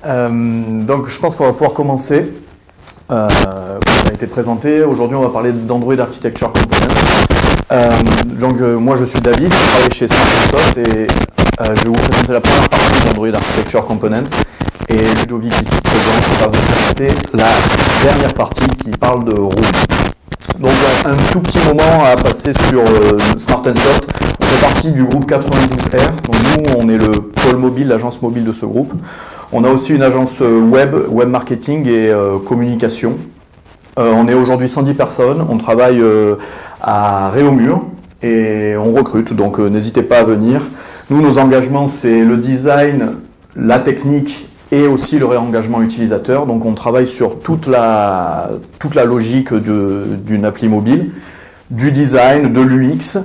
Donc je pense qu'on va pouvoir commencer. Comme ça a été présenté, aujourd'hui on va parler d'Android Architecture Components. Moi je suis David, je travaille chez Smartsoft et je vais vous présenter la première partie d'Android Architecture Components. Et Ludovic ici présent va vous présenter la dernière partie qui parle de Room. Donc un tout petit moment à passer sur Smartsoft. On fait partie du groupe 92R. Donc nous on est le pôle mobile, l'agence mobile de ce groupe. On a aussi une agence web marketing et communication. On est aujourd'hui 110 personnes, on travaille à Réaumur et on recrute, donc n'hésitez pas à venir. Nous, nos engagements, c'est le design, la technique et aussi le réengagement utilisateur. Donc on travaille sur toute la logique d'une appli mobile, du design, de l'UX,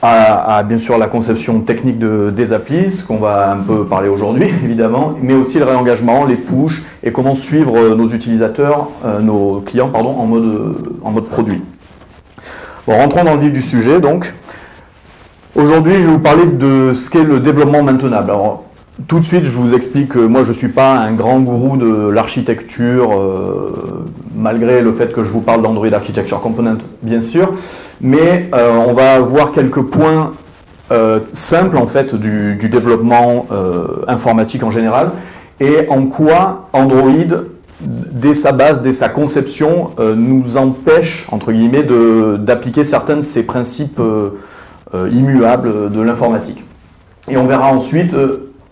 à bien sûr la conception technique des applis, ce qu'on va un peu parler aujourd'hui évidemment, mais aussi le réengagement, les push et comment suivre nos utilisateurs, nos clients pardon, en mode produit. Bon, rentrons dans le vif du sujet donc. Aujourd'hui je vais vous parler de ce qu'est le développement maintenable. Alors, tout de suite, je vous explique que moi, je ne suis pas un grand gourou de l'architecture, malgré le fait que je vous parle d'Android Architecture Component, bien sûr. Mais on va voir quelques points simples, en fait, du développement informatique en général, et en quoi Android, dès sa base, dès sa conception, nous empêche, entre guillemets, d'appliquer certains de ces principes immuables de l'informatique. Et on verra ensuite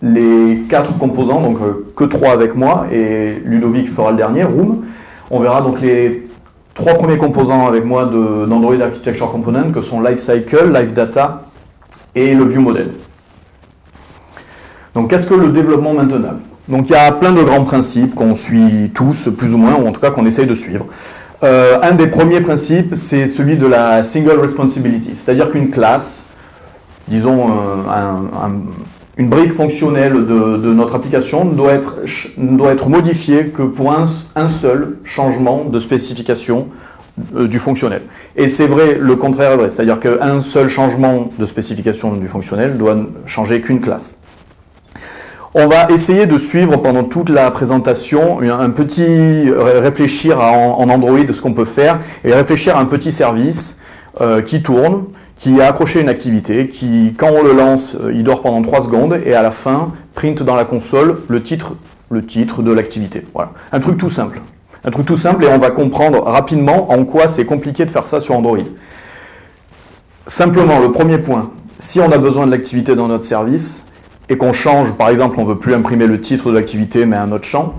les 4 composants, donc que 3 avec moi, et Ludovic fera le dernier, Room. On verra donc les 3 premiers composants avec moi d'Android Architecture Component, que sont Lifecycle, LiveData et le ViewModel. Donc qu'est-ce que le développement maintenable? Donc il y a plein de grands principes qu'on suit tous, plus ou moins, ou en tout cas qu'on essaye de suivre. Un des premiers principes, c'est celui de la Single Responsibility, c'est-à-dire qu'une classe, disons une brique fonctionnelle de notre application ne doit être modifiée que pour un seul changement de spécification du fonctionnel. Et c'est vrai, le contraire est vrai, c'est-à-dire qu'un seul changement de spécification du fonctionnel doit changer qu'une classe. On va essayer de suivre pendant toute la présentation un petit réfléchir en Android ce qu'on peut faire et réfléchir à un petit service qui tourne, qui a accroché une activité, qui, quand on le lance, il dort pendant 3 secondes et à la fin, print dans la console le titre de l'activité. Voilà. Un truc tout simple. Un truc tout simple et on va comprendre rapidement en quoi c'est compliqué de faire ça sur Android. Simplement, le premier point, si on a besoin de l'activité dans notre service et qu'on change, par exemple, on ne veut plus imprimer le titre de l'activité mais un autre champ,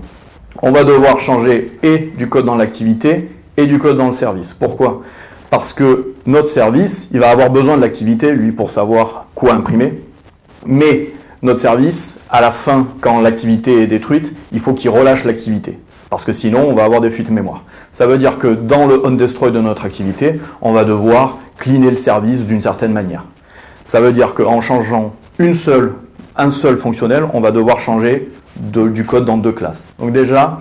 on va devoir changer et du code dans l'activité et du code dans le service. Pourquoi ? Parce que notre service, il va avoir besoin de l'activité, lui, pour savoir quoi imprimer. Mais notre service, à la fin, quand l'activité est détruite, il faut qu'il relâche l'activité. Parce que sinon, on va avoir des fuites mémoire. Ça veut dire que dans le onDestroy de notre activité, on va devoir cleaner le service d'une certaine manière. Ça veut dire qu'en changeant un seul fonctionnel, on va devoir changer du code dans 2 classes. Donc déjà,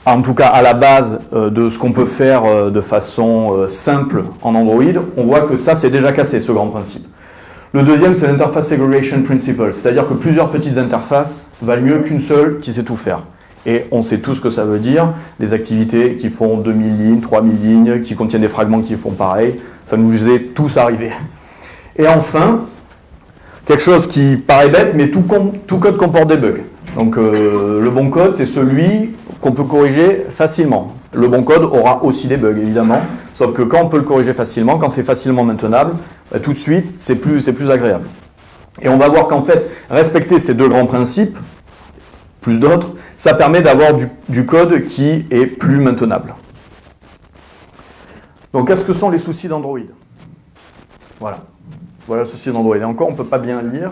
en tout cas à la base de ce qu'on peut faire de façon simple en Android, on voit que ça c'est déjà cassé, ce grand principe. Le deuxième c'est l'Interface Segregation Principle, c'est-à-dire que plusieurs petites interfaces valent mieux qu'une seule qui sait tout faire. Et on sait tous ce que ça veut dire, des activités qui font 2000 lignes, 3000 lignes, qui contiennent des fragments qui font pareil, ça nous est tous arrivé. Et enfin, quelque chose qui paraît bête, mais tout code comporte des bugs. Donc le bon code c'est celui qu'on peut corriger facilement. Le bon code aura aussi des bugs, évidemment, sauf que quand on peut le corriger facilement, quand c'est facilement maintenable, tout de suite, c'est plus agréable. Et on va voir qu'en fait, respecter ces 2 grands principes, plus d'autres, ça permet d'avoir du code qui est plus maintenable. Donc, qu'est-ce que sont les soucis d'Android? Voilà le souci d'Android. Et encore, on ne peut pas bien lire.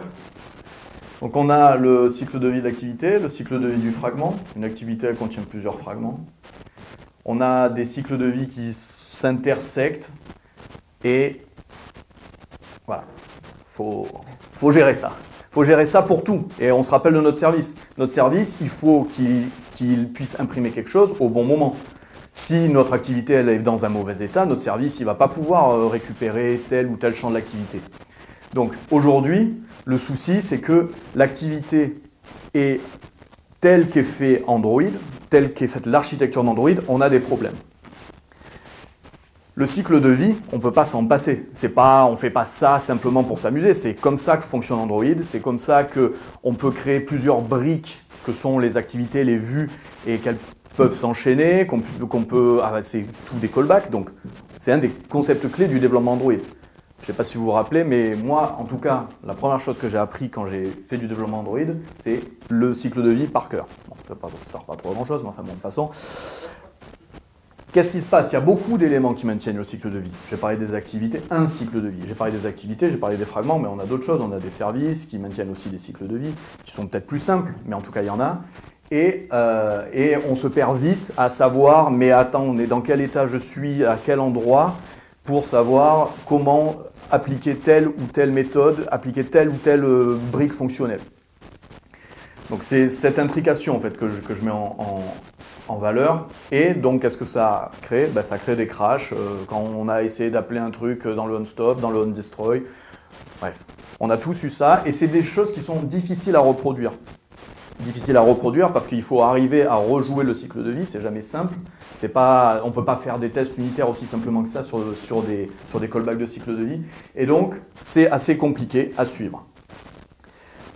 Donc on a le cycle de vie de l'activité, le cycle de vie du fragment. Une activité elle contient plusieurs fragments. On a des cycles de vie qui s'intersectent et voilà, faut gérer ça. Il faut gérer ça pour tout. Et on se rappelle de notre service. Notre service, il faut qu'il puisse imprimer quelque chose au bon moment. Si notre activité elle est dans un mauvais état, notre service ne va pas pouvoir récupérer tel ou tel champ de l'activité. Donc aujourd'hui, le souci, c'est que l'activité est tel qu'est fait Android, telle qu'est faite l'architecture d'Android, on a des problèmes. Le cycle de vie, on ne peut pas s'en passer. On ne fait pas ça simplement pour s'amuser. C'est comme ça que fonctionne Android. C'est comme ça qu'on peut créer plusieurs briques que sont les activités, les vues, et qu'elles peuvent s'enchaîner, c'est tout des callbacks. Donc, c'est un des concepts clés du développement Android. Je ne sais pas si vous vous rappelez, mais moi, en tout cas, la première chose que j'ai appris quand j'ai fait du développement Android, c'est le cycle de vie par cœur. Bon, ça ne sert pas trop à grand-chose, mais enfin bon, passons. Qu'est-ce qui se passe? Il y a beaucoup d'éléments qui maintiennent le cycle de vie. J'ai parlé des activités, un cycle de vie. J'ai parlé des activités, j'ai parlé des fragments, mais on a d'autres choses. On a des services qui maintiennent aussi des cycles de vie, qui sont peut-être plus simples, mais en tout cas, il y en a. Et on se perd vite à savoir, mais attends, on est dans quel état je suis, à quel endroit, pour savoir comment appliquer telle ou telle méthode, appliquer telle ou telle brique fonctionnelle. Donc c'est cette intrication en fait, que je mets en valeur. Et donc qu'est-ce que ça crée? Ça crée des crashs quand on a essayé d'appeler un truc dans le onStop, dans le onDestroy. Bref, on a tous eu ça et c'est des choses qui sont difficiles à reproduire. Difficiles à reproduire parce qu'il faut arriver à rejouer le cycle de vie, c'est jamais simple. On ne peut pas faire des tests unitaires aussi simplement que ça sur des callbacks de cycle de vie. Et donc c'est assez compliqué à suivre.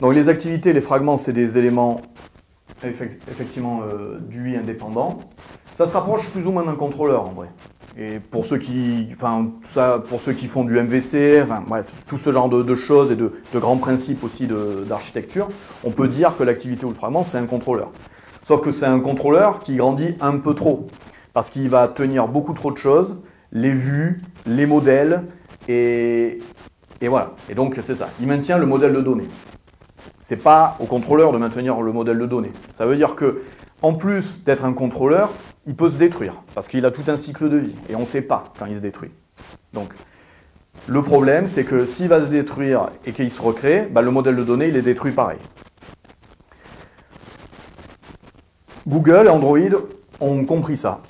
Donc les activités, les fragments, c'est des éléments effectivement d'UI indépendants. Ça se rapproche plus ou moins d'un contrôleur en vrai. Et pour ceux qui font du MVC, bref, tout ce genre de choses et de grands principes aussi d'architecture, on peut dire que l'activité ou le fragment, c'est un contrôleur. Sauf que c'est un contrôleur qui grandit un peu trop, parce qu'il va tenir beaucoup trop de choses, les vues, les modèles, et voilà. Et donc c'est ça, il maintient le modèle de données. C'est pas au contrôleur de maintenir le modèle de données. Ça veut dire que, en plus d'être un contrôleur, il peut se détruire, parce qu'il a tout un cycle de vie, et on ne sait pas quand il se détruit. Donc, le problème, c'est que s'il va se détruire et qu'il se recrée, le modèle de données, il est détruit pareil. Google et Android ont compris ça.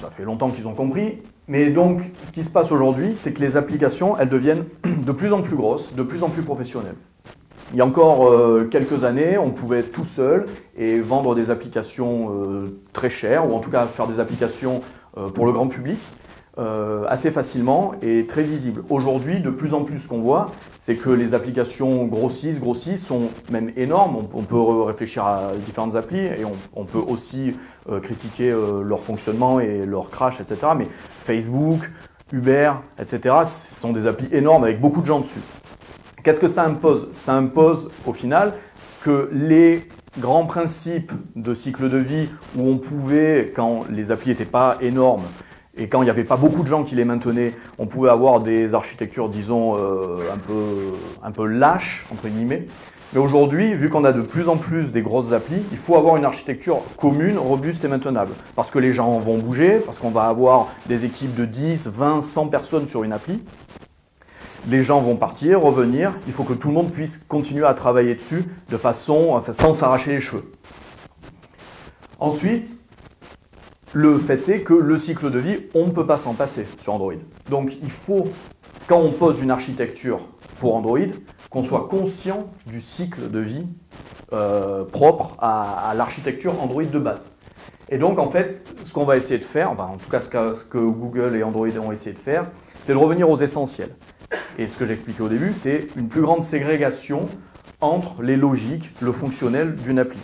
Ça fait longtemps qu'ils ont compris. Mais donc, ce qui se passe aujourd'hui, c'est que les applications, elles deviennent de plus en plus grosses, de plus en plus professionnelles. Il y a encore quelques années, on pouvait être tout seul et vendre des applications très chères, ou en tout cas faire des applications pour le grand public, assez facilement et très visibles. Aujourd'hui, de plus en plus, ce qu'on voit, c'est que les applications grossissent, sont même énormes. On peut réfléchir à différentes applis et on peut aussi critiquer leur fonctionnement et leur crash, etc. Mais Facebook, Uber, etc., ce sont des applis énormes avec beaucoup de gens dessus. Qu'est-ce que ça impose? Ça impose au final que les grands principes de cycle de vie où on pouvait, quand les applis n'étaient pas énormes et quand il n'y avait pas beaucoup de gens qui les maintenaient, on pouvait avoir des architectures, disons, un peu lâches, entre guillemets. Mais aujourd'hui, vu qu'on a de plus en plus des grosses applis, il faut avoir une architecture commune, robuste et maintenable. Parce que les gens vont bouger, parce qu'on va avoir des équipes de 10, 20, 100 personnes sur une appli. Les gens vont partir, revenir, il faut que tout le monde puisse continuer à travailler dessus de façon, sans s'arracher les cheveux. Ensuite, le fait est que le cycle de vie, on ne peut pas s'en passer sur Android. Donc il faut, quand on pose une architecture pour Android, qu'on soit conscient du cycle de vie propre à l'architecture Android de base. Et donc en fait, ce qu'on va essayer de faire, en tout cas ce que Google et Android ont essayé de faire, c'est de revenir aux essentiels. Et ce que j'expliquais au début, c'est une plus grande ségrégation entre les logiques, le fonctionnel d'une appli.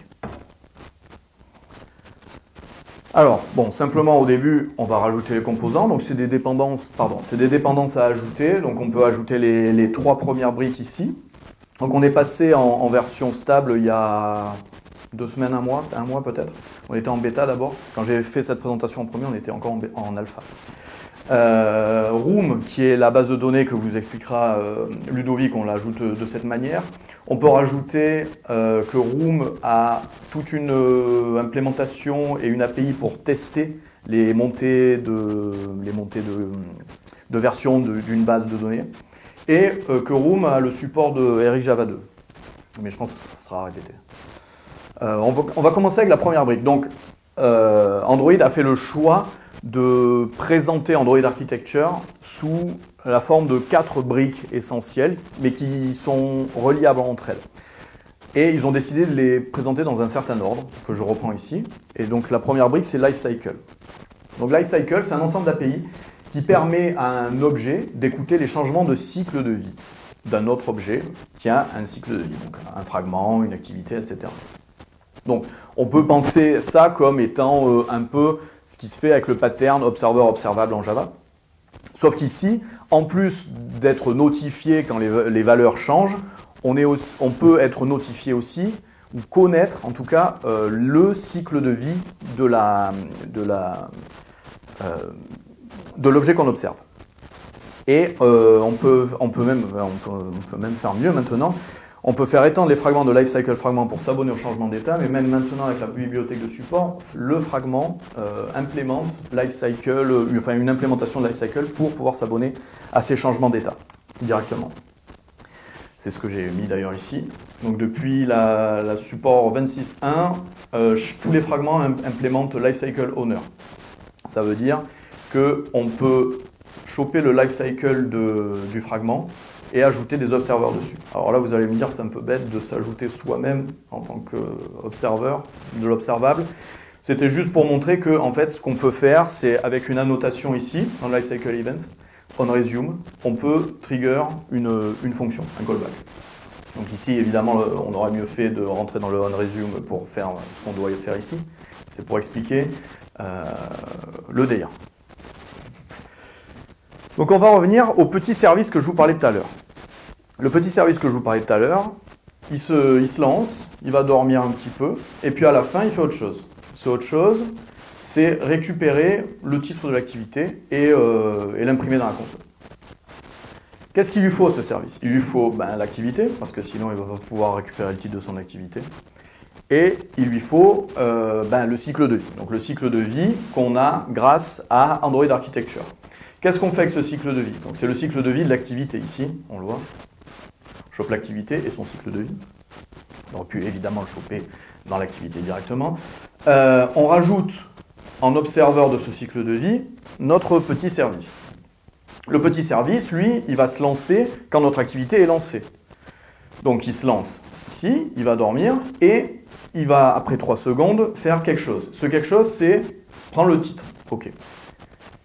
Alors, bon, simplement au début, on va rajouter les composants. Donc c'est des dépendances à ajouter. Donc on peut ajouter les 3 premières briques ici. Donc on est passé en version stable il y a 2 semaines, un mois peut-être. On était en bêta d'abord. Quand j'ai fait cette présentation en premier, on était encore en alpha. Room, qui est la base de données que vous expliquera Ludovic, on l'ajoute de cette manière. On peut rajouter que Room a toute une implémentation et une API pour tester les montées de version d'une base de données. Et que Room a le support de RxJava 2. Mais je pense que ça sera répété. On va commencer avec la première brique. Donc, Android a fait le choix de présenter Android Architecture sous la forme de 4 briques essentielles, mais qui sont reliables entre elles. Et ils ont décidé de les présenter dans un certain ordre, que je reprends ici. Et donc la première brique, c'est Lifecycle. Donc Lifecycle, c'est un ensemble d'API qui permet à un objet d'écouter les changements de cycle de vie d'un autre objet qui a un cycle de vie, donc un fragment, une activité, etc. Donc on peut penser ça comme étant un peu ce qui se fait avec le pattern observer-observable en Java. Sauf qu'ici, en plus d'être notifié quand les valeurs changent, on peut être notifié aussi, ou connaître en tout cas le cycle de vie de l'objet qu'on observe. Et on peut même faire mieux maintenant. On peut faire étendre les fragments de Lifecycle fragment pour s'abonner au changement d'état, mais même maintenant avec la bibliothèque de support, le fragment implémente Lifecycle, une implémentation de Lifecycle pour pouvoir s'abonner à ces changements d'état directement. C'est ce que j'ai mis d'ailleurs ici. Donc depuis la support 26.1, tous les fragments implémentent Lifecycle Owner. Ça veut dire qu'on peut choper le lifecycle du fragment et ajouter des observeurs dessus. Alors là, vous allez me dire, c'est un peu bête de s'ajouter soi-même en tant qu'observeur de l'observable. C'était juste pour montrer que, en fait, ce qu'on peut faire, c'est avec une annotation ici, dans le lifecycle event, on resume, on peut trigger une fonction, un callback. Donc ici, évidemment, on aurait mieux fait de rentrer dans le onResume pour faire ce qu'on doit faire ici. C'est pour expliquer le délire. Donc on va revenir au petit service que je vous parlais tout à l'heure. Le petit service que je vous parlais tout à l'heure, il se lance, il va dormir un petit peu, et puis à la fin, il fait autre chose. C'est autre chose, c'est récupérer le titre de l'activité et l'imprimer dans la console. Qu'est-ce qu'il lui faut, ce service? Il lui faut l'activité, parce que sinon il ne va pas pouvoir récupérer le titre de son activité. Et il lui faut le cycle de vie. Donc le cycle de vie qu'on a grâce à Android Architecture. Qu'est-ce qu'on fait avec ce cycle de vie? Donc c'est le cycle de vie de l'activité ici, on le voit. Je chope l'activité et son cycle de vie. On aurait pu évidemment le choper dans l'activité directement. On rajoute en observeur de ce cycle de vie notre petit service. Le petit service, lui, il va se lancer quand notre activité est lancée. Donc il se lance ici, il va dormir et il va, après 3 secondes, faire quelque chose. Ce quelque chose, c'est prendre le titre. OK.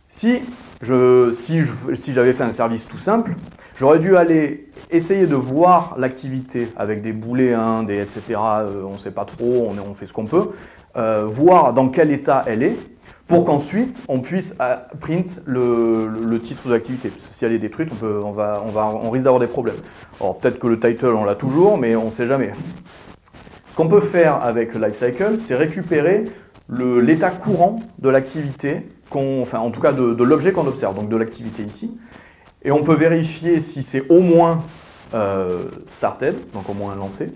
Si j'avais fait un service tout simple, j'aurais dû aller essayer de voir l'activité avec des boolets, etc. On ne sait pas trop, on fait ce qu'on peut, voir dans quel état elle est, pour qu'ensuite on puisse print le titre de l'activité. Parce que si elle est détruite, on risque d'avoir des problèmes. Alors peut-être que le title on l'a toujours, mais on ne sait jamais. Ce qu'on peut faire avec Lifecycle, c'est récupérer l'état courant de l'activité, en tout cas de l'objet qu'on observe, donc de l'activité ici. Et on peut vérifier si c'est au moins started, donc au moins lancé.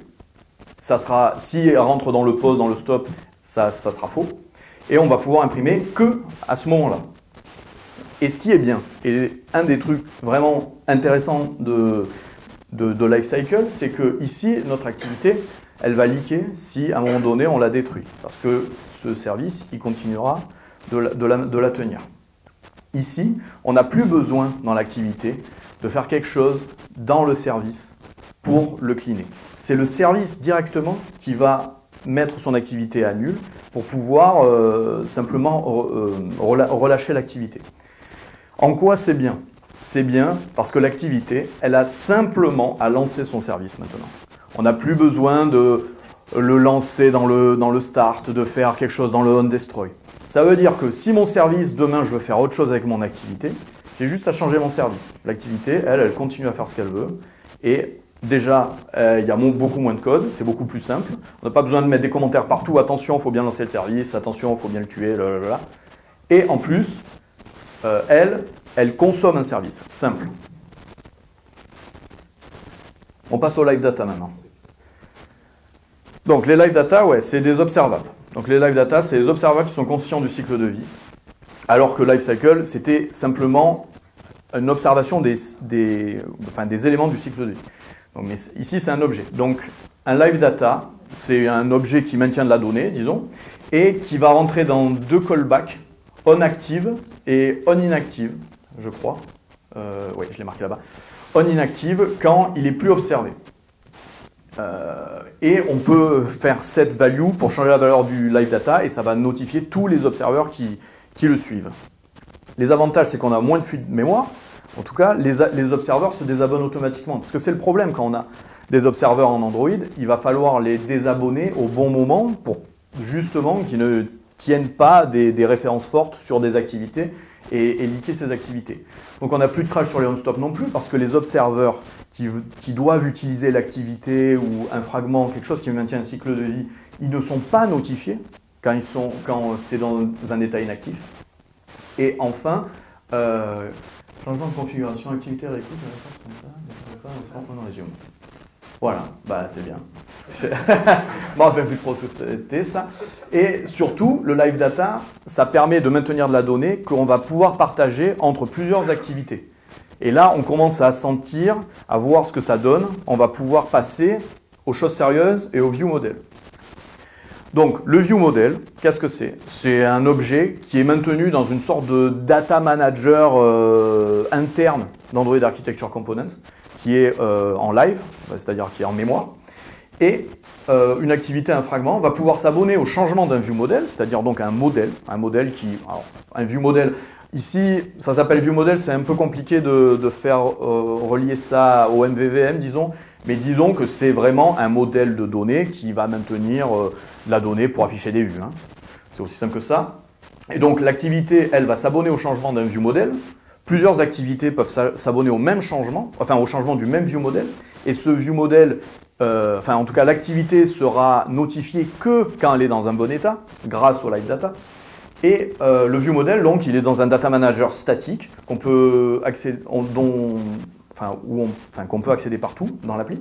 Ça sera, si elle rentre dans le pause, dans le stop, ça sera faux. Et on va pouvoir imprimer que à ce moment-là. Et ce qui est bien, et un des trucs vraiment intéressants de Lifecycle, c'est que ici, notre activité, elle va leaker si à un moment donné on la détruit. Parce que ce service, il continuera de la tenir. Ici, on n'a plus besoin dans l'activité de faire quelque chose dans le service pour le cleaner. C'est le service directement qui va mettre son activité à nul pour pouvoir simplement relâcher l'activité. En quoi c'est bien? C'est bien parce que l'activité, elle a simplement à lancer son service maintenant. On n'a plus besoin de le lancer dans le start, de faire quelque chose dans le onDestroy. Ça veut dire que si mon service, demain, je veux faire autre chose avec mon activité, j'ai juste à changer mon service. L'activité, elle continue à faire ce qu'elle veut. Et déjà, il y a beaucoup moins de code, c'est beaucoup plus simple. On n'a pas besoin de mettre des commentaires partout. Attention, il faut bien lancer le service. Attention, il faut bien le tuer. Blablabla. Et en plus, elle consomme un service. Simple. On passe au live data maintenant. Donc les live data, c'est des observables. Donc les live data, c'est les observables qui sont conscients du cycle de vie. Alors que Lifecycle, c'était simplement une observation des éléments du cycle de vie. Donc, mais ici, c'est un objet. Donc un live data, c'est un objet qui maintient de la donnée, disons, et qui va rentrer dans 2 callbacks, onActive et onInactive, je crois. Oui, je l'ai marqué là-bas. OnInactive quand il n'est plus observé. Et on peut faire set value pour changer la valeur du live data et ça va notifier tous les observeurs qui le suivent. Les avantages, c'est qu'on a moins de fuite de mémoire. En tout cas, les observeurs se désabonnent automatiquement. Parce que c'est le problème quand on a des observeurs en Android, il va falloir les désabonner au bon moment pour justement qu'ils ne tiennent pas des références fortes sur des activités et leaker ces activités. Donc on n'a plus de crash sur les on-stop non plus parce que les observeurs qui doivent utiliser l'activité ou un fragment, quelque chose qui maintient un cycle de vie, ils ne sont pas notifiés quand c'est dans un état inactif. Et enfin, changement de configuration, activité, réécoute, voilà, bah c'est bien. Je ne me rappelle plus trop ce que c'était ça. Et surtout, le live data, ça permet de maintenir de la donnée qu'on va pouvoir partager entre plusieurs activités. Et là, on commence à sentir, à voir ce que ça donne. On va pouvoir passer aux choses sérieuses et au view model. Donc, le view model, qu'est-ce que c'est? C'est un objet qui est maintenu dans une sorte de data manager interne d'Android Architecture Component, qui est en live, c'est-à-dire qui est en mémoire. Et une activité, un fragment, va pouvoir s'abonner au changement d'un view model, c'est-à-dire donc un modèle qui... Alors, un view model, ici, ça s'appelle view model, c'est un peu compliqué de faire relier ça au MVVM, disons, mais disons que c'est vraiment un modèle de données qui va maintenir la donnée pour afficher des vues. Hein. C'est aussi simple que ça. Et donc l'activité, elle, va s'abonner au changement d'un view model. Plusieurs activités peuvent s'abonner au même changement, enfin au changement du même view model. Et ce view model, en tout cas l'activité sera notifiée que quand elle est dans un bon état, grâce au live data. Et le view model, donc, il est dans un data manager statique qu'on peut accéder, qu'on peut accéder partout dans l'appli.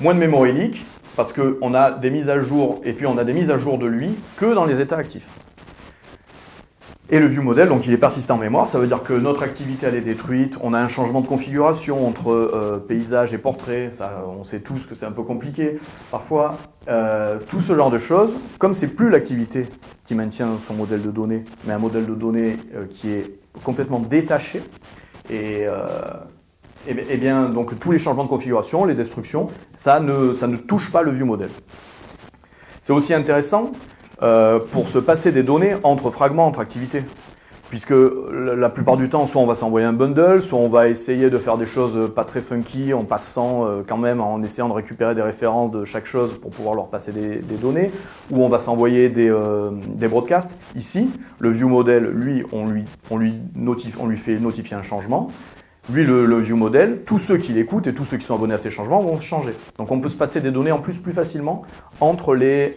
Moins de memory leak, parce qu'on a des mises à jour, et puis on a des mises à jour de lui que dans les états actifs. Et le view model, donc il est persistant en mémoire, ça veut dire que notre activité elle est détruite, on a un changement de configuration entre paysage et portrait, ça, on sait tous que c'est un peu compliqué parfois, tout ce genre de choses, comme c'est plus l'activité qui maintient son modèle de données, mais un modèle de données qui est complètement détaché, et bien donc tous les changements de configuration, les destructions, ça ne touche pas le view model. C'est aussi intéressant pour se passer des données entre fragments, entre activités. Puisque la plupart du temps, soit on va s'envoyer un bundle, soit on va essayer de faire des choses pas très funky en passant quand même, en essayant de récupérer des références de chaque chose pour pouvoir leur passer des données, ou on va s'envoyer des broadcasts. Ici, le view model, lui, on lui fait notifier un changement. Lui, le view model, tous ceux qui l'écoutent et tous ceux qui sont abonnés à ces changements vont changer. Donc on peut se passer des données en plus facilement entre les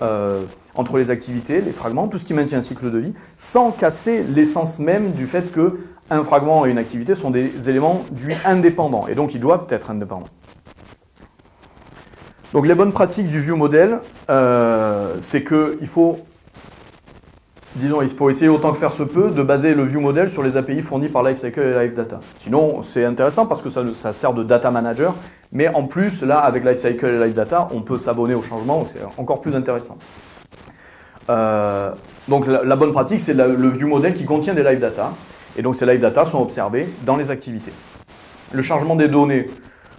activités, les fragments, tout ce qui maintient un cycle de vie, sans casser l'essence même du fait qu'un fragment et une activité sont des éléments dits indépendants, et donc ils doivent être indépendants. Donc les bonnes pratiques du view model, c'est qu'il faut... Disons, il faut essayer autant que faire se peut de baser le view model sur les API fournis par Lifecycle et Live Data. Sinon, c'est intéressant parce que ça sert de data manager, mais en plus, là, avec Lifecycle et Live Data, on peut s'abonner au changement, donc c'est encore plus intéressant. Donc la bonne pratique, c'est le view model qui contient des live data, et donc ces live data sont observés dans les activités. Le chargement des données,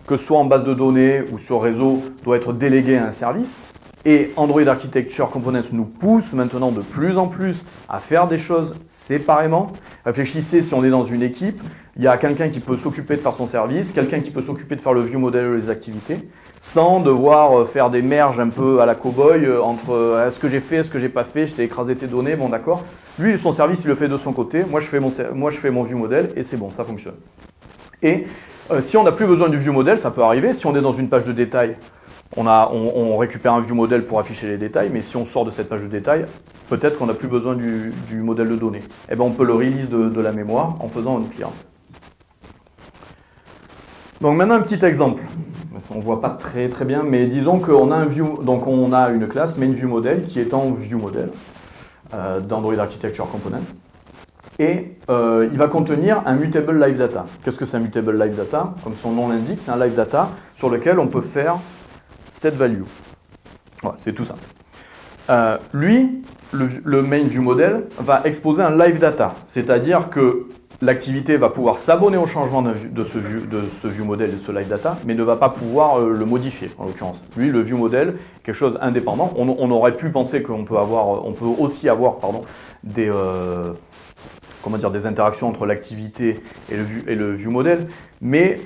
que ce soit en base de données ou sur réseau, doit être délégué à un service. Et Android Architecture Components nous pousse maintenant de plus en plus à faire des choses séparément. Réfléchissez, si on est dans une équipe, il y a quelqu'un qui peut s'occuper de faire son service, quelqu'un qui peut s'occuper de faire le view model et les activités, sans devoir faire des merges un peu à la cow-boy entre est-ce que j'ai fait, est-ce que j'ai pas fait, je t'ai écrasé tes données, bon d'accord. Lui, son service, il le fait de son côté, moi je fais mon view model et c'est bon, ça fonctionne. Et si on n'a plus besoin du view model, ça peut arriver, si on est dans une page de détail, on récupère un view model pour afficher les détails, mais si on sort de cette page de détails, peut-être qu'on n'a plus besoin du modèle de données. Et bien on peut le release de la mémoire en faisant un clear. Donc maintenant un petit exemple. On ne voit pas très bien, mais disons qu'on a on a une classe MainViewModel qui est en ViewModel d'Android Architecture Component. Et il va contenir un mutable live data. Qu'est-ce que c'est un mutable live data? Comme son nom l'indique, c'est un live data sur lequel on peut faire set value. Voilà, c'est tout simple. Lui, le main view model, va exposer un live data, c'est-à-dire que l'activité va pouvoir s'abonner au changement de ce view model, de ce live data, mais ne va pas pouvoir le modifier, en l'occurrence. Lui, le view model, quelque chose indépendant. On aurait pu penser qu'on peut aussi avoir des interactions entre l'activité et le view model, mais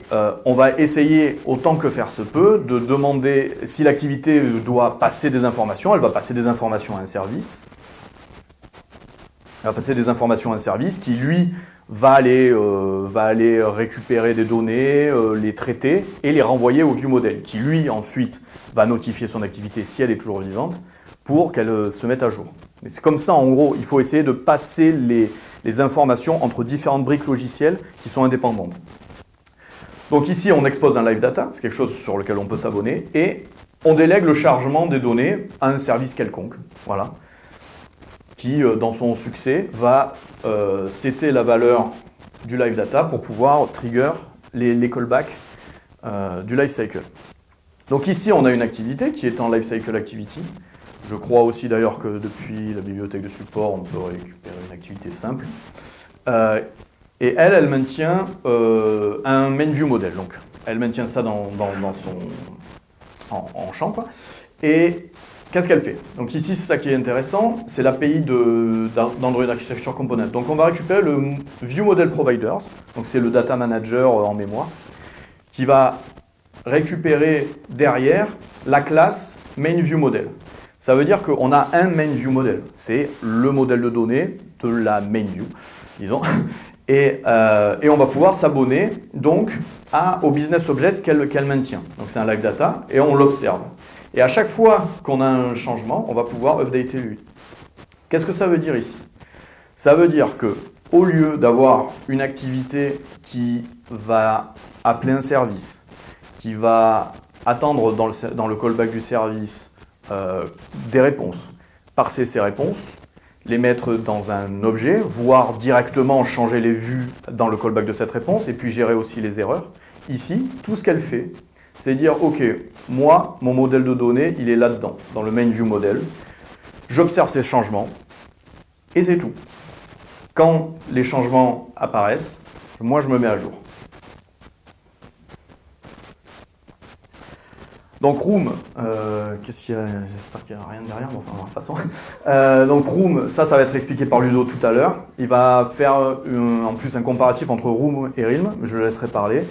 on va essayer, autant que faire se peut, de demander si l'activité doit passer des informations, elle va passer des informations à un service. Elle va passer des informations à un service qui, lui, va aller récupérer des données, les traiter et les renvoyer au view model, qui, lui, ensuite, va notifier son activité si elle est toujours vivante pour qu'elle se mette à jour. Mais c'est comme ça, en gros, il faut essayer de passer les informations entre différentes briques logicielles qui sont indépendantes. Donc ici, on expose un live data, c'est quelque chose sur lequel on peut s'abonner, et on délègue le chargement des données à un service quelconque, voilà, qui, dans son succès, va setter la valeur du live data pour pouvoir trigger les callbacks du lifecycle. Donc ici, on a une activité qui est en lifecycle activity. Je crois aussi d'ailleurs que depuis la bibliothèque de support, on peut récupérer une activité simple. Et elle maintient un main view model. Donc, elle maintient ça en champ, quoi. Et qu'est-ce qu'elle fait? Donc ici, c'est ça qui est intéressant, c'est l'API d'Android Architecture Component. Donc on va récupérer le view model providers, donc c'est le data manager en mémoire, qui va récupérer derrière la classe main view model. Ça veut dire qu'on a un main view model, c'est le modèle de données de la main view, disons, et on va pouvoir s'abonner donc au business object qu'elle maintient. Donc c'est un live data et on l'observe. Et à chaque fois qu'on a un changement, on va pouvoir updater lui. Qu'est-ce que ça veut dire ici? Ça veut dire que au lieu d'avoir une activité qui va appeler un service, qui va attendre dans le callback du service des réponses, parser ces réponses, les mettre dans un objet, voire directement changer les vues dans le callback de cette réponse, et puis gérer aussi les erreurs. Ici, tout ce qu'elle fait, c'est dire, OK, moi, mon modèle de données, il est là-dedans, dans le main view model. J'observe ces changements, et c'est tout. Quand les changements apparaissent, moi, je me mets à jour. Donc Room, qu'est-ce qu'il y a? J'espère qu'il n'y a rien derrière, mais enfin, de toute façon. Donc Room, ça va être expliqué par Ludo tout à l'heure. Il va faire en plus un comparatif entre Room et Realm, je le laisserai parler.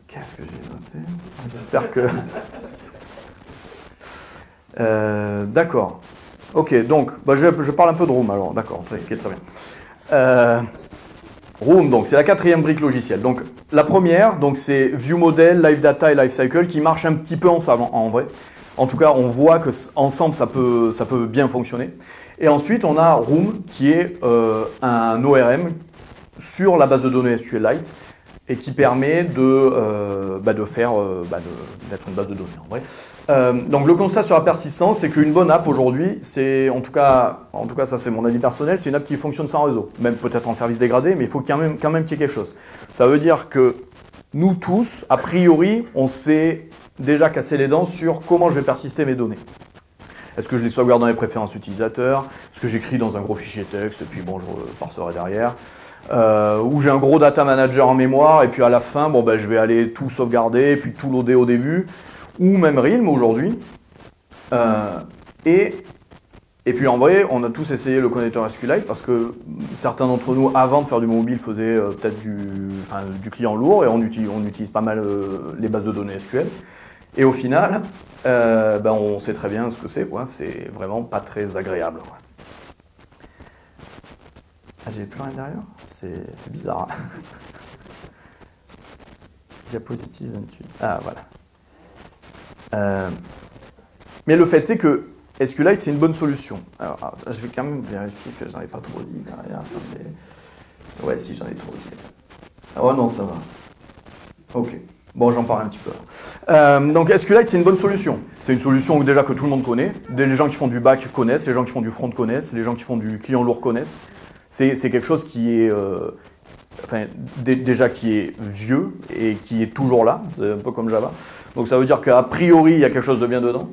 Qu'est-ce que j'ai noté? J'espère que... d'accord. Ok, donc, je parle un peu de Room alors, d'accord, très bien. Room, donc, c'est la quatrième brique logicielle. Donc, la première, donc, c'est View Model, Live Data et Lifecycle qui marchent un petit peu ensemble, en vrai. En tout cas, on voit que ensemble, ça peut bien fonctionner. Et ensuite, on a Room qui est un ORM sur la base de données SQLite et qui permet d'être une base de données, en vrai. Donc le constat sur la persistance, c'est qu'une bonne app aujourd'hui, c'est en tout cas ça c'est mon avis personnel, c'est une app qui fonctionne sans réseau, même peut-être en service dégradé, mais il faut quand même qu'il y ait quelque chose. Ça veut dire que nous tous, a priori, on s'est déjà cassé les dents sur comment je vais persister mes données. Est-ce que je les sauvegarde dans les préférences utilisateurs? Est-ce que j'écris dans un gros fichier texte et puis bon, je parserai derrière? Ou j'ai un gros data manager en mémoire et puis à la fin, je vais aller tout sauvegarder et puis tout loader au début. Ou même Realm aujourd'hui. Et puis en vrai, on a tous essayé le connecteur SQLite parce que certains d'entre nous, avant de faire du mobile, faisaient peut-être du client lourd et on utilise pas mal les bases de données SQL. Et au final, on sait très bien ce que c'est, quoi. C'est vraiment pas très agréable, quoi. Ah, j'ai plus rien derrière? C'est bizarre. Diapositive 28. Ah, voilà. Mais le fait est que SQLite, c'est une bonne solution. Alors, je vais quand même vérifier que j'en ai pas trop dit derrière. Attendez. Ouais, si, j'en ai trop dit. Oh non, ça va. Ok. Bon, j'en parle un petit peu. Donc, SQLite, c'est une bonne solution. C'est une solution déjà que tout le monde connaît. Les gens qui font du back connaissent, les gens qui font du front connaissent, les gens qui font du client lourd connaissent. C'est quelque chose qui est... déjà qui est vieux et qui est toujours là. C'est un peu comme Java. Donc ça veut dire qu'a priori, il y a quelque chose de bien dedans.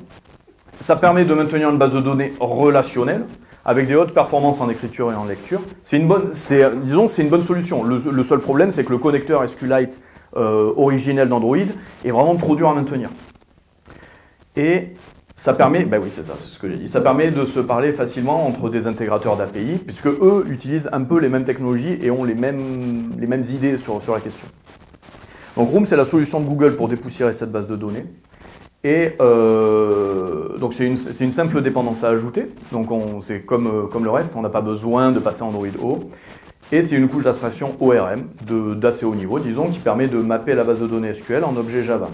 Ça permet de maintenir une base de données relationnelle. avec des hautes performances en écriture et en lecture. Disons, c'est une bonne solution. Le seul problème, c'est que le connecteur SQLite originel d'Android est vraiment trop dur à maintenir. Et ça permet, oui, c'est ça, c'est ce que j'ai dit. Ça permet de se parler facilement entre des intégrateurs d'API, puisque eux utilisent un peu les mêmes technologies et ont les mêmes idées sur la question. Donc Room, c'est la solution de Google pour dépoussiérer cette base de données. Et donc c'est une simple dépendance à ajouter. Donc c'est comme le reste, on n'a pas besoin de passer Android O. Et c'est une couche d'abstraction ORM d'assez haut niveau, disons, qui permet de mapper la base de données SQL en objet Java.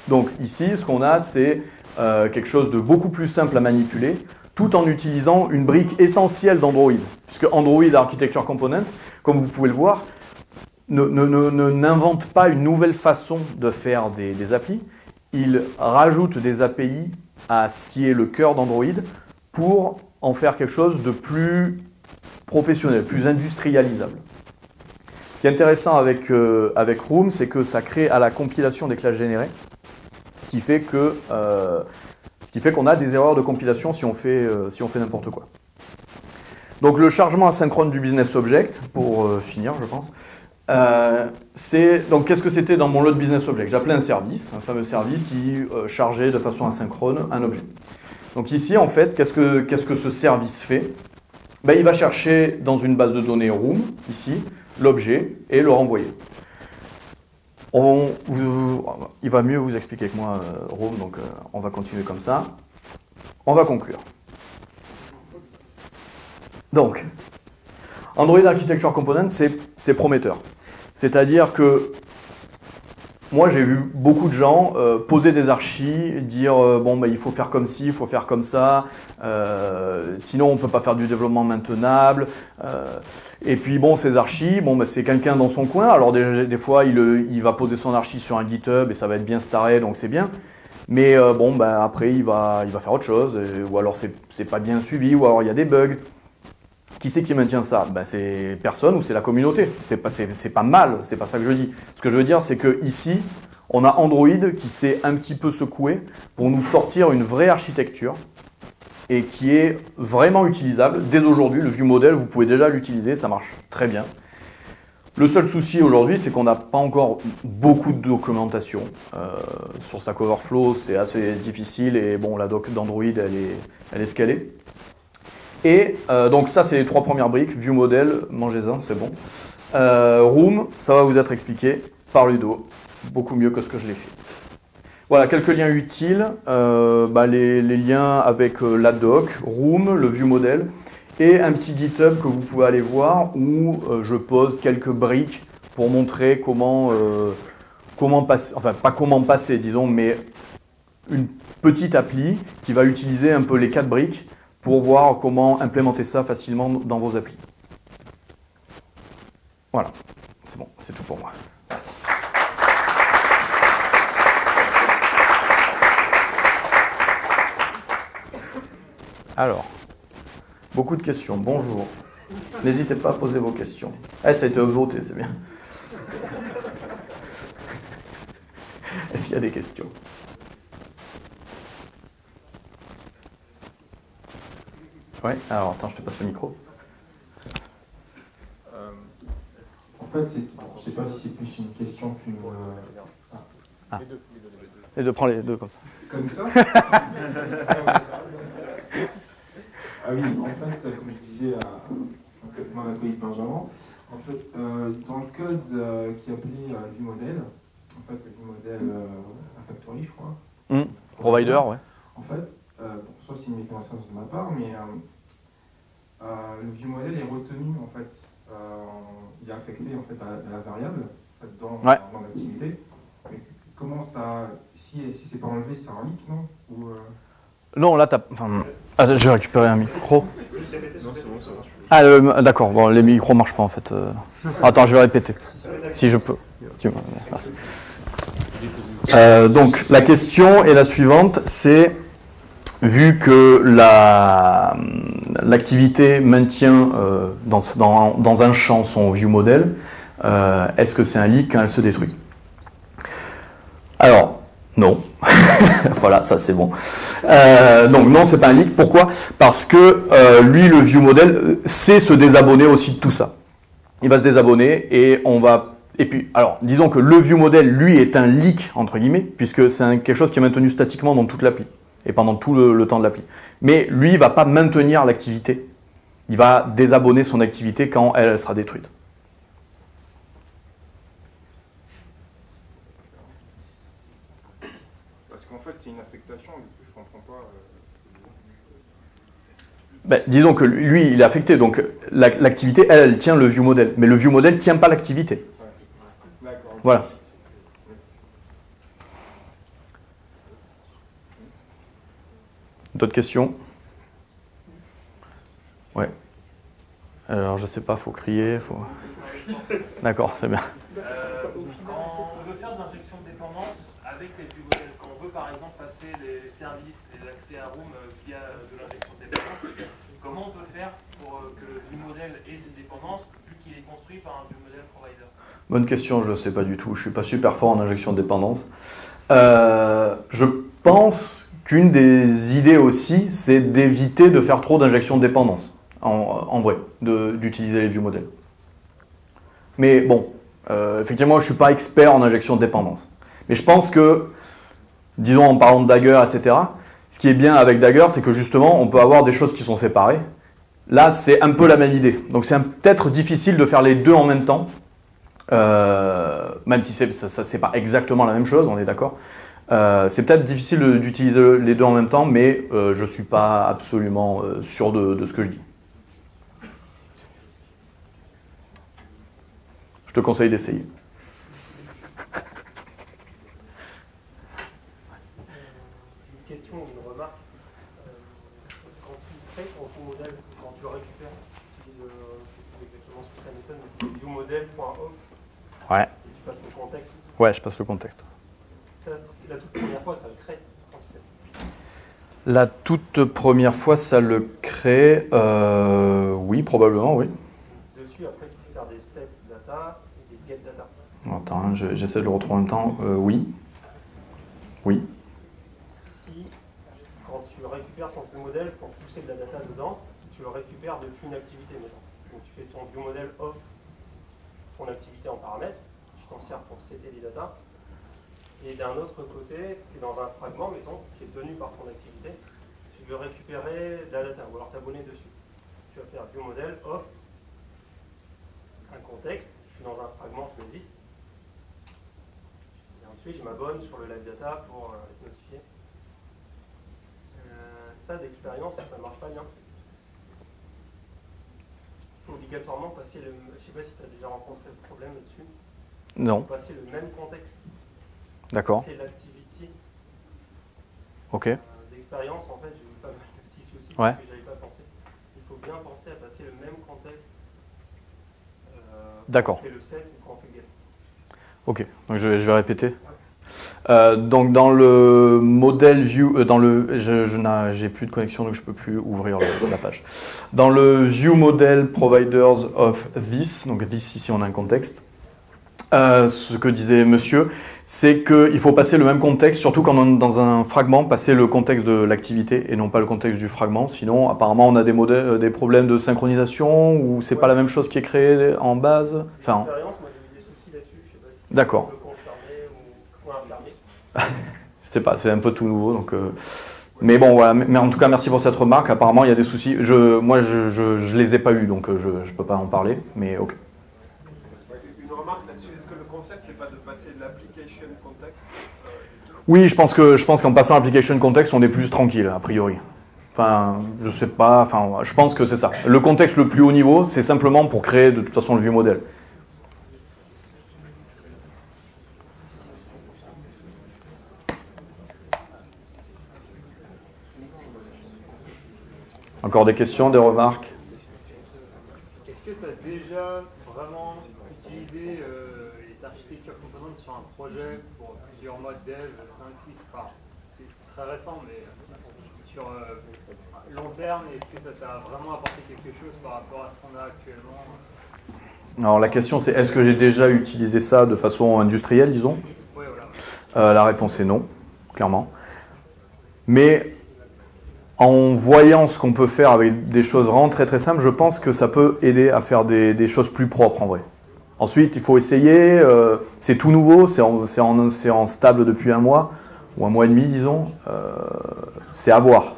Donc ici, ce qu'on a, c'est quelque chose de beaucoup plus simple à manipuler, tout en utilisant une brique essentielle d'Android. Puisque Android Architecture Component, comme vous pouvez le voir, n'invente pas une nouvelle façon de faire des applis. Il rajoute des API à ce qui est le cœur d'Android pour en faire quelque chose de plus professionnel, plus industrialisable. Ce qui est intéressant avec Room, c'est que ça crée à la compilation des classes générées, ce qui fait qu'on a des erreurs de compilation si on fait n'importe quoi. Donc le chargement asynchrone du business object, pour finir je pense, donc qu'est-ce que c'était dans mon load business object? J'appelais un service, un fameux service qui chargeait de façon asynchrone un objet. Donc ici en fait, qu'est-ce que ce service fait? Il va chercher dans une base de données Room, ici, l'objet et le renvoyer. Il va mieux vous expliquer que moi Room, donc on va continuer comme ça. On va conclure. Donc, Android Architecture Component, c'est prometteur. C'est-à-dire que moi, j'ai vu beaucoup de gens poser des archis, dire il faut faire comme ci, il faut faire comme ça, sinon on ne peut pas faire du développement maintenable. Et puis ces archis, c'est quelqu'un dans son coin. Alors des fois, il va poser son archi sur un GitHub et ça va être bien staré, donc c'est bien. Mais après, il va faire autre chose, ou alors c'est pas bien suivi, ou alors il y a des bugs. Qui c'est qui maintient ça? C'est personne ou c'est la communauté. C'est pas mal, c'est pas ça que je dis. Ce que je veux dire, c'est que ici, on a Android qui s'est un petit peu secoué pour nous sortir une vraie architecture et qui est vraiment utilisable. Dès aujourd'hui, le ViewModel, vous pouvez déjà l'utiliser, ça marche très bien. Le seul souci aujourd'hui, c'est qu'on n'a pas encore beaucoup de documentation. Sur Stack Overflow, c'est assez difficile et la doc d'Android, elle est scalée. Et donc ça, c'est les 3 premières briques. ViewModel, mangez-en, c'est bon. Room, ça va vous être expliqué par Ludo, beaucoup mieux que ce que je l'ai fait. Voilà, quelques liens utiles. Les liens avec la doc, Room, le ViewModel, et un petit GitHub que vous pouvez aller voir où je pose quelques briques pour montrer comment passer, enfin pas comment passer, disons, mais une petite appli qui va utiliser un peu les 4 briques pour voir comment implémenter ça facilement dans vos applis. Voilà, c'est bon, c'est tout pour moi. Merci. Alors, beaucoup de questions. Bonjour. N'hésitez pas à poser vos questions. Ça a été voté, c'est bien. Est-ce qu'il y a des questions ? Ouais, alors attends, je te passe le micro. En fait, je ne sais pas si c'est plus une question qu'une... Les deux, prends les deux comme ça. Comme ça Ah oui, en fait, comme je disais à ma collègue Benjamin, en fait, dans le code qui est appelé ViewModel, en fait, le ViewModel Factory, je crois. Provider, ouais. En fait, soit c'est une méconnaissance de ma part, mais le ViewModel est retenu, en fait, il est affecté en fait, à la variable en fait, dans l'activité. Mais comment ça, si c'est pas enlevé, c'est un leak, non ou, Non, là, j'ai récupéré un micro. Non, c'est bon. D'accord, bon, les micros marchent pas en fait. Attends, je vais répéter. Si je peux. Merci. Donc, la question est la suivante, c'est... Vu que l'activité maintient dans un champ son ViewModel, est-ce que c'est un leak quand elle se détruit? Alors, non. Voilà, ça c'est bon. Donc non, c'est pas un leak. Pourquoi? Parce que lui, le view model, sait se désabonner aussi de tout ça. Il va se désabonner et on va... Et puis, alors, disons que le view model, lui, est un leak, entre guillemets, puisque c'est quelque chose qui est maintenu statiquement dans toute l'appli et pendant tout le temps de l'appli. Mais lui, il ne va pas maintenir l'activité. Il va désabonner son activité quand elle sera détruite. Parce qu'en fait, c'est une affectation, du coup, je comprends pas. Ben, disons que lui, il est affecté, donc l'activité, elle tient le view model. Mais le view model ne tient pas l'activité. Ouais. D'accord. Voilà. D'autres questions? Ouais. Alors, je sais pas, faut crier, faut... D'accord, c'est bien. Quand on veut faire de l'injection de dépendance avec les view models, quand on veut par exemple passer les services et l'accès à Room via de l'injection de dépendance, comment on peut faire pour que le view model ait ces dépendances vu qu'il est construit par un view model provider? Bonne question, je ne sais pas du tout. Je ne suis pas super fort en injection de dépendance. Je pense qu'une des idées aussi, c'est d'éviter de faire trop d'injection de dépendance, en vrai, d'utiliser les view models. Mais bon, effectivement, je ne suis pas expert en injection de dépendance. Mais je pense que, disons en parlant de Dagger, etc., ce qui est bien avec Dagger, c'est que justement, on peut avoir des choses qui sont séparées. Là, c'est un peu la même idée. Donc c'est peut-être difficile de faire les deux en même temps. Même si c'est pas exactement la même chose, on est d'accord. C'est peut-être difficile d'utiliser les deux en même temps, mais je suis pas absolument sûr de ce que je dis. Je te conseille d'essayer. Une question ou une remarque. Quand tu crées ton view model, quand tu le récupères, tu utilises, je sais plus exactement ce que ça m'étonne, mais c'est viewModel.off. Ouais. Et tu passes le contexte. Ouais, je passe le contexte. Ça, la toute première fois, ça le crée quand tu fais ça. La toute première fois, ça le crée. Oui, probablement, oui. Dessus, après, tu peux faire des set data et des get data. Attends, hein, j'essaie de le retrouver en même temps. Oui. Oui. Si, quand tu récupères ton view model pour pousser de la data dedans, tu le récupères depuis une activité, mettons. Donc tu fais ton view model off, ton activité en paramètres, tu t'en sers pour setter des data. Et d'un autre côté, tu es dans un fragment, mettons, qui est tenu par ton activité, tu veux récupérer de la data, ou alors t'abonner dessus. Tu vas faire view model off, un contexte, je suis dans un fragment, je me dis. Et ensuite, je m'abonne sur le live data pour être notifié. Ça, d'expérience, ça ne marche pas bien. Il faut obligatoirement passer le... Je ne sais pas si tu as déjà rencontré le problème là-dessus. Non. Passer le même contexte. D'accord. C'est l'activity. Ok. D'expérience, en fait, j'ai eu pas mal de petits soucis Ouais. que je n'avais pas pensé. Il faut bien penser à passer le même contexte. D'accord. Quand on fait le set ou quand on fait le get. Ok, donc je vais répéter. Donc dans le modèle view, j'ai plus de connexion donc je peux plus ouvrir la page. Dans le view model providers of this, donc this ici on a un contexte. Ce que disait monsieur, c'est qu'il faut passer le même contexte, surtout quand on est dans un fragment, passer le contexte de l'activité et non pas le contexte du fragment. Sinon, apparemment, on a des problèmes de synchronisation ou c'est pas la même chose qui est créée en base. Enfin, L'expérience, moi j'ai eu des soucis là-dessus, je sais pas si d'accord. tu peux confirmer ou infirmer. Je sais pas, c'est un peu tout nouveau, donc. Mais bon, voilà. Mais en tout cas, merci pour cette remarque. Apparemment, il y a des soucis. Moi, je les ai pas eu, donc je peux pas en parler. Mais ok. Une remarque là-dessus, est-ce que le concept, c'est pas de passer de l'application context Oui, je pense qu'en passant application context, on est plus tranquille, a priori. Enfin, je sais pas, enfin, je pense que c'est ça. Le contexte le plus haut niveau, c'est simplement pour créer de toute façon le view model. Encore des questions, des remarques? Est-ce que tu as déjà vraiment utilisé les architectures composantes sur un projet pour plusieurs mois de dev, 5, 6, enfin, c'est très récent, mais sur long terme, est-ce que ça t'a vraiment apporté quelque chose par rapport à ce qu'on a actuellement? Alors la question c'est, est-ce que j'ai déjà utilisé ça de façon industrielle, disons? Oui, voilà. La réponse est non, clairement. Mais en voyant ce qu'on peut faire avec des choses vraiment très très simples, je pense que ça peut aider à faire des choses plus propres en vrai. Ensuite, il faut essayer, c'est tout nouveau, c'est en stable depuis 1 mois, ou 1 mois et demi disons. C'est à voir,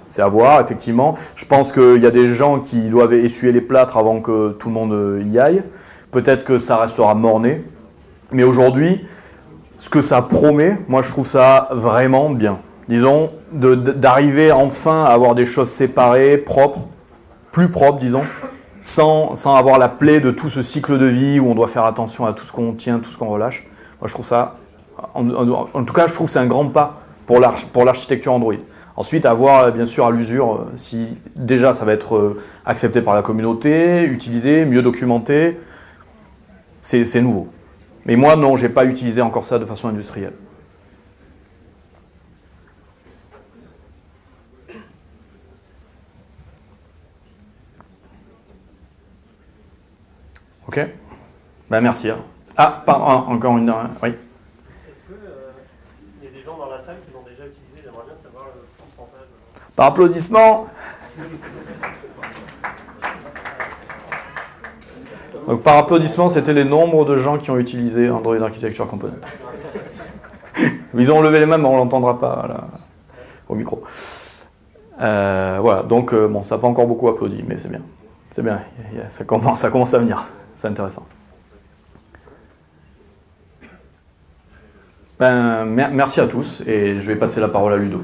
effectivement. Je pense qu'il y a des gens qui doivent essuyer les plâtres avant que tout le monde y aille. Peut-être que ça restera mort-né. Mais aujourd'hui, ce que ça promet, moi je trouve ça vraiment bien. Disons, d'arriver enfin à avoir des choses séparées, propres, plus propres disons, sans avoir la plaie de tout ce cycle de vie où on doit faire attention à tout ce qu'on tient, tout ce qu'on relâche. Moi je trouve ça, en tout cas je trouve que c'est un grand pas pour l'architecture Android. Ensuite, à voir bien sûr à l'usure si déjà ça va être accepté par la communauté, utilisé, mieux documenté. C'est nouveau. Mais moi non, j'ai pas utilisé encore ça de façon industrielle. Ok. Ben merci. Ah, encore une. Oui. Est-ce qu'il y a des gens dans la salle qui l'ont déjà utilisé? J'aimerais bien savoir le pourcentage. Par applaudissement. Donc par applaudissement, c'était les nombres de gens qui ont utilisé Android Architecture Component. Ils ont levé les mains, mais on ne l'entendra pas là, au micro. Voilà, donc bon, ça n'a pas encore beaucoup applaudi, mais c'est bien. C'est bien, ça commence à venir, c'est intéressant. Merci à tous, et je vais passer la parole à Ludo.